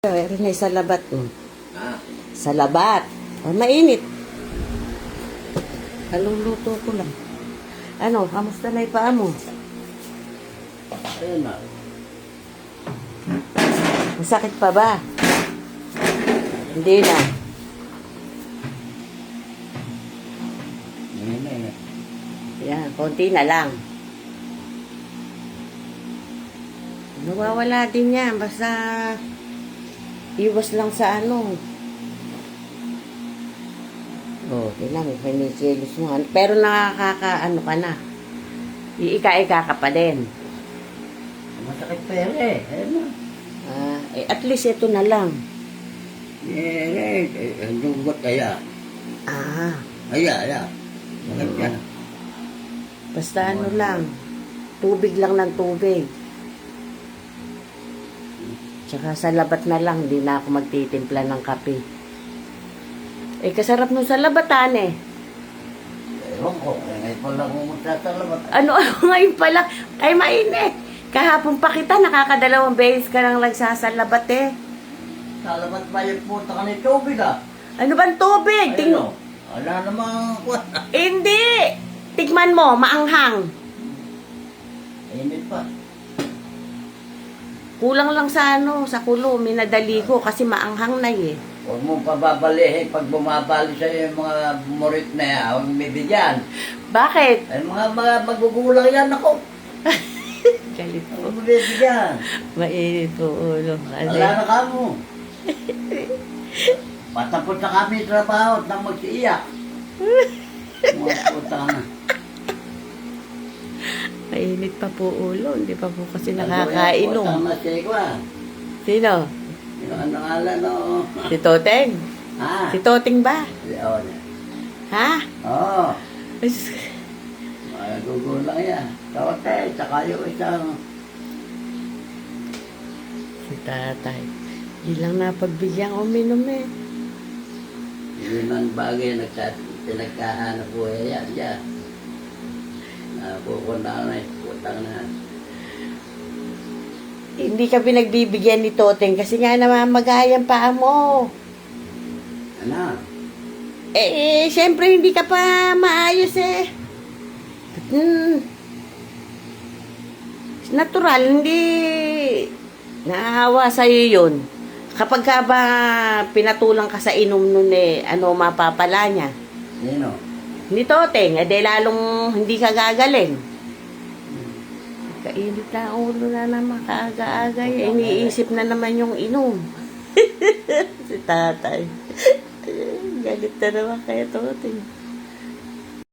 Rin ay sa labat. Ah, Sa labat. Oh, mainit. Kaluluto ko lang. Ano, kamusta na yung paa mo? ayun na. Masakit pa ba? Hindi na. Ngayon na yun. Yan, konti na lang. Nawawala din yan. Basta iwas lang sa ano. Oh, tingnan mo, kinikilos mo. Pero nakaka-ano ka na. Iika-ika ka pa din. Masakit pa yan eh. Ayun na. At least ito na lang. Yung buot kaya. Ah, Aya. Masakit yan. basta ano lang. Tubig lang ng tubig. Tsaka sa labat na lang, di na ako magtitimpla ng kape. Eh, kasarap nung sa labatan eh. Ewan ko. Ngayon pa lang umunta sa labat. Ano ngayon pala? Ay, mainit. Kahapon pa kita, nakakadalawang beses ka nang nagsasalabat eh. Sa labat pa yung puta ka ni tubig ah. Ano bang tubig? Ayun o. Wala namang kuwan. Hindi! Tikman mo, maanghang. Init pa. Kulang lang sa ano, sa kulo, minadali ko kasi maanghang na eh. Huwag mong pababalihin pag bumabali sa'yo yung mga murit na yan. Huwag bibigyan. Bakit? Ay mga magugulang yan ako. Galit Huwag mo. mo bibigyan. Mainit po ulo. Wala na ka mo. Patapos na kami trabaho at nang magsiiyak. Mga puta na. Mainit pa po ulo. Hindi pa po kasi Puta nakakainom. na siya ko ah. Sino? Yung ano ngalan no. Si Toteng? Ha? Si Toteng ba? Oo. Ha? Oo. Magugulang yan. Tote, tsaka yung isang Si tatay. Hindi lang napagbigyan uminom eh. yun ang bagay pinagkahanap buhay yan. Yan. Pupunta na putang na. Hindi ka pinagbibigyan ni Toteng kasi nga namamagayan paa mo. Ano? Siyempre hindi ka pa maayos eh. Natural, hindi naawa sa'yo yun. Kapag ka ba pinatulang ka sa inom nun eh, ano mapapala niya? Sino? Ni Toteng, lalong hindi ka gagaling. Kainit na ulo na naman, kaaga-aga eh. Iniisip na naman yung inom. Si tatay. Galit na naman kaya Toteng.